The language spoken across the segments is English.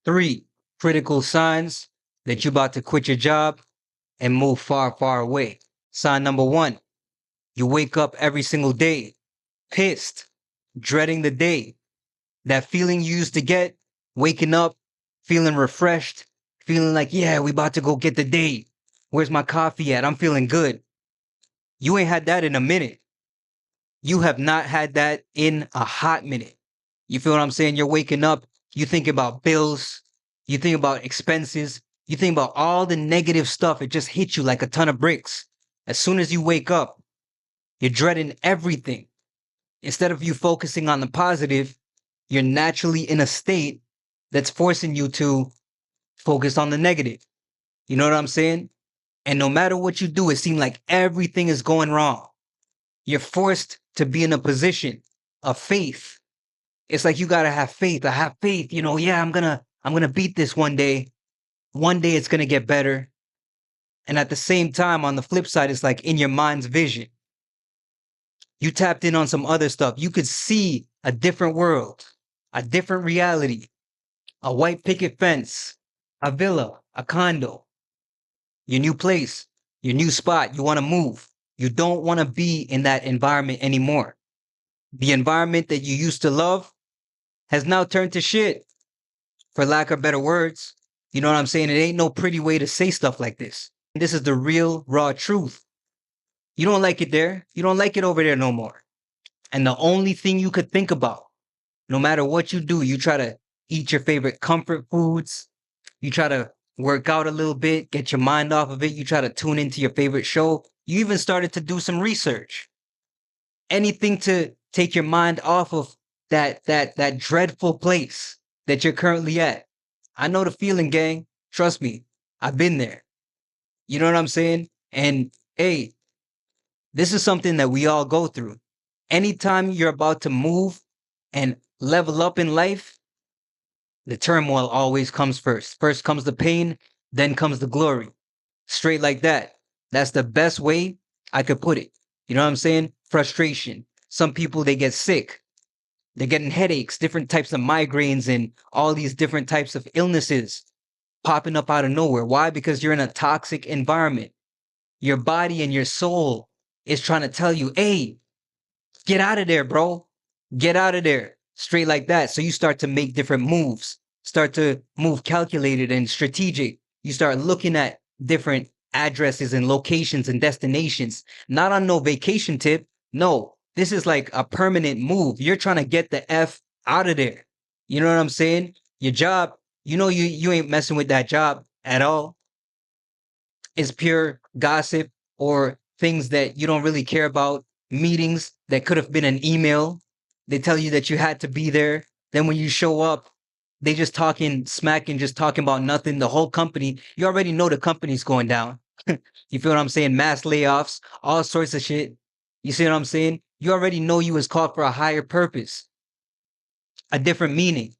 Three critical signs that you're about to quit your job and move far, far away. Sign number one, you wake up every single day pissed, dreading the day. That feeling you used to get, waking up, feeling refreshed, feeling like, yeah, we about to go get the day. Where's my coffee at? I'm feeling good. You ain't had that in a minute. You have not had that in a hot minute. You feel what I'm saying? You're waking up, you think about bills, you think about expenses, you think about all the negative stuff. It just hits you like a ton of bricks. As soon as you wake up, you're dreading everything. Instead of you focusing on the positive, you're naturally in a state that's forcing you to focus on the negative. You know what I'm saying? And no matter what you do, it seems like everything is going wrong. You're forced to be in a position of faith. It's like you gotta have faith. I have faith, yeah, I'm gonna beat this one day. One day it's gonna get better. And at the same time, on the flip side, it's like in your mind's vision. You tapped in on some other stuff. You could see a different world, a different reality, a white picket fence, a villa, a condo, your new place, your new spot. You want to move. You don't want to be in that environment anymore. The environment that you used to love has now turned to shit, for lack of better words. You know what I'm saying? It ain't no pretty way to say stuff like this. This is the real, raw truth. You don't like it there. You don't like it over there no more. And the only thing you could think about, no matter what you do, you try to eat your favorite comfort foods. You try to work out a little bit, get your mind off of it. You try to tune into your favorite show. You even started to do some research. Anything to take your mind off of that dreadful place that you're currently at. I know the feeling, gang. Trust me. I've been there. You know what I'm saying? And hey, this is something that we all go through. Anytime you're about to move and level up in life, the turmoil always comes first. First comes the pain, then comes the glory. Straight like that. That's the best way I could put it. You know what I'm saying? Frustration. Some people, they get sick. They're getting headaches, different types of migraines, and all these different types of illnesses popping up out of nowhere. Why? Because you're in a toxic environment. Your body and your soul is trying to tell you, hey, get out of there, bro. Get out of there. Straight like that. So you start to make different moves, start to move calculated and strategic. You start looking at different addresses and locations and destinations, not on no vacation tip. No, this is like a permanent move. You're trying to get the F out of there. You know what I'm saying? Your job, you ain't messing with that job at all. It's pure gossip or things that you don't really care about, meetings that could have been an email. They tell you that you had to be there. Then when you show up, they just talking smack and just talking about nothing. The whole company, you already know the company's going down. You feel what I'm saying? Mass layoffs, all sorts of shit. You see what I'm saying? You already know you was called for a higher purpose, a different meaning,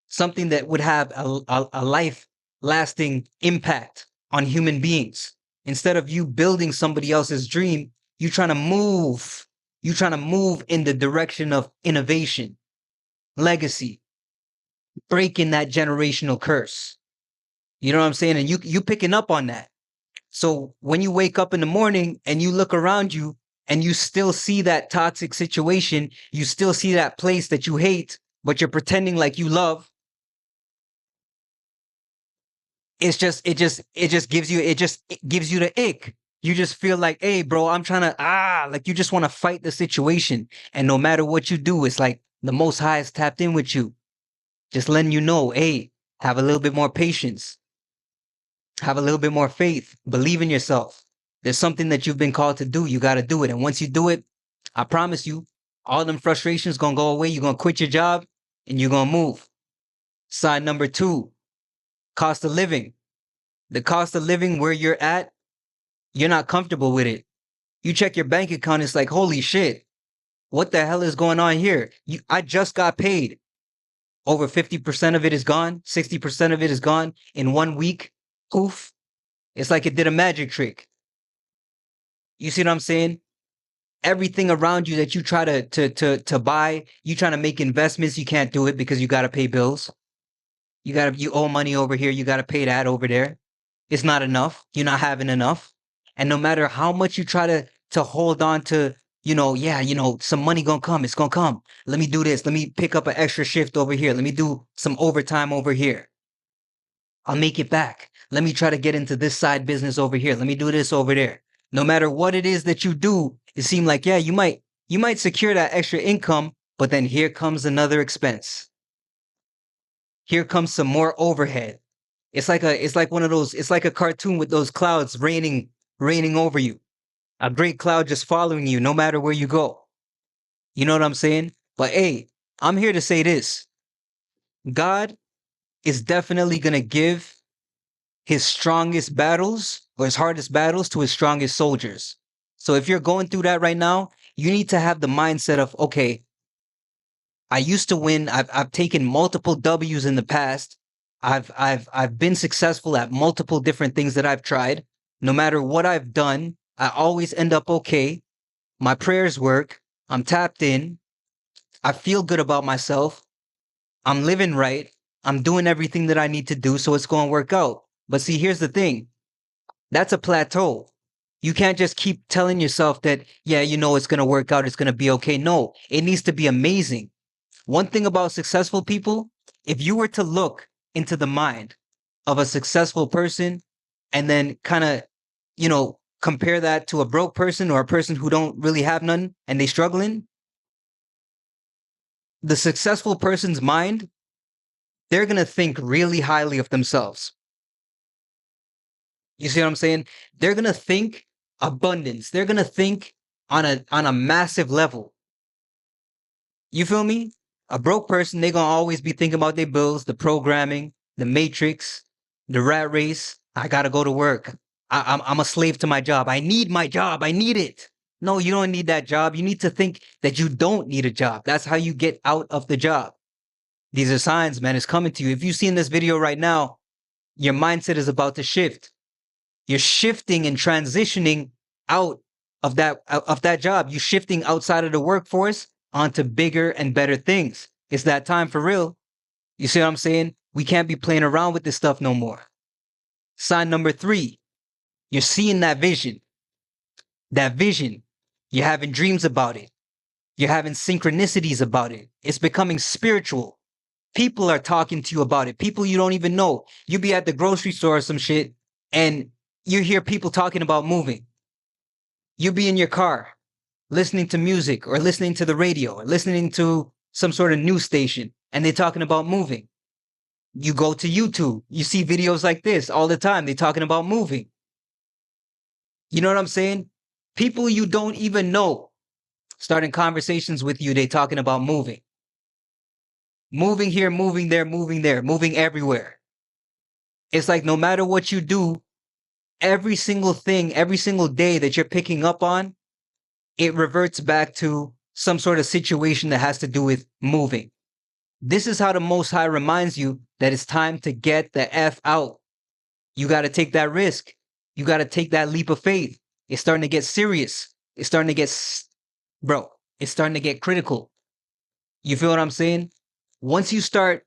something that would have a life lasting impact on human beings. Instead of you building somebody else's dream, you trying to move. You trying to move in the direction of innovation, legacy, breaking that generational curse. You know what I'm saying? And you picking up on that. So when you wake up in the morning and you look around you and you still see that toxic situation, you still see that place that you hate, but you're pretending like you love. It just gives you the ick. You just feel like, hey, bro, I'm trying to, like you just want to fight the situation. And no matter what you do, it's like the Most High is tapped in with you. Just letting you know, hey, have a little bit more patience. Have a little bit more faith. Believe in yourself. There's something that you've been called to do. You got to do it. And once you do it, I promise you, all them frustrations going to go away. You're going to quit your job and you're going to move. Side number 2, cost of living. The cost of living where you're at, you're not comfortable with it. You check your bank account, it's like, holy shit, what the hell is going on here? I just got paid. Over 50% of it is gone. 60% of it is gone in 1 week. Poof. It's like it did a magic trick. You see what I'm saying? Everything around you that you try to buy, you trying to make investments, you can't do it because you got to pay bills. You owe money over here. You got to pay that over there. It's not enough. You're not having enough. And no matter how much you try to hold on to, some money gonna come. It's gonna come. Let me do this. Let me pick up an extra shift over here. Let me do some overtime over here. I'll make it back. Let me try to get into this side business over here. Let me do this over there. No matter what it is that you do, it seems like, yeah, you might secure that extra income, but then here comes another expense. Here comes some more overhead. It's like a cartoon with those clouds raining over you. A great cloud just following you no matter where you go. You know what I'm saying? But hey, I'm here to say this. God is definitely going to give his strongest battles or his hardest battles to his strongest soldiers. So if you're going through that right now, you need to have the mindset of, okay, I used to win. I've taken multiple W's in the past. I've been successful at multiple different things that I've tried. No matter what I've done, I always end up okay. My prayers work. I'm tapped in. I feel good about myself. I'm living right. I'm doing everything that I need to do, so it's going to work out. But see, here's the thing. That's a plateau. You can't just keep telling yourself that, yeah, it's going to work out. It's going to be okay. No, it needs to be amazing. One thing about successful people, if you were to look into the mind of a successful person and then kind of, compare that to a broke person or a person who don't really have none and they struggling, the successful person's mind, they're going to think really highly of themselves. You see what I'm saying? They're going to think abundance. They're going to think on a massive level. You feel me? A broke person, they're going to always be thinking about their bills, the programming, the matrix, the rat race. I got to go to work. I'm a slave to my job. I need my job. I need it. No, you don't need that job. You need to think that you don't need a job. That's how you get out of the job. These are signs, man. It's coming to you. If you see in this video right now, your mindset is about to shift. You're shifting and transitioning out of that job. You're shifting outside of the workforce onto bigger and better things. It's that time for real. You see what I'm saying? We can't be playing around with this stuff no more. Sign number 3, you're seeing that vision. That vision, you're having dreams about it. You're having synchronicities about it. It's becoming spiritual. People are talking to you about it. People you don't even know. You be at the grocery store or some shit and you hear people talking about moving. You be in your car listening to music or listening to the radio or listening to some sort of news station and they're talking about moving. You go to YouTube, you see videos like this all the time. They're talking about moving. You know what I'm saying? People you don't even know starting conversations with you, they talking about moving. Moving here, moving there, moving there, moving everywhere. It's like no matter what you do, every single thing, every single day that you're picking up on, it reverts back to some sort of situation that has to do with moving. This is how the Most High reminds you that it's time to get the F out. You got to take that risk. You got to take that leap of faith. It's starting to get serious. It's starting to get, it's starting to get critical. You feel what I'm saying? Once you start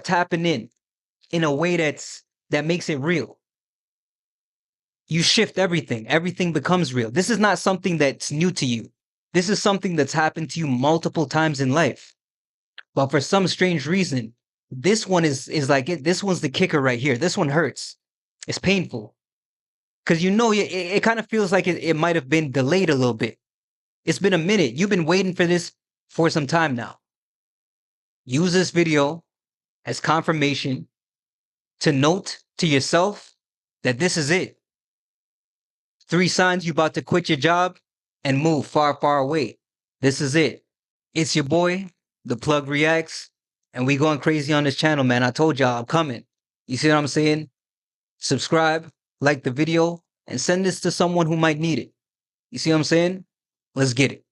tapping in a way that makes it real, you shift everything. Everything becomes real. This is not something that's new to you. This is something that's happened to you multiple times in life. But for some strange reason, this one is like it. This one's the kicker right here. This one hurts. It's painful. Because it kind of feels like it might have been delayed a little bit. It's been a minute. You've been waiting for this for some time now. Use this video as confirmation to note to yourself that this is it. 3 signs you're about to quit your job and move far, far away. This is it. It's your boy, The Plug Reacts, and we going crazy on this channel, man. I told y'all I'm coming. You see what I'm saying? Subscribe, like the video, and send this to someone who might need it. You see what I'm saying? Let's get it.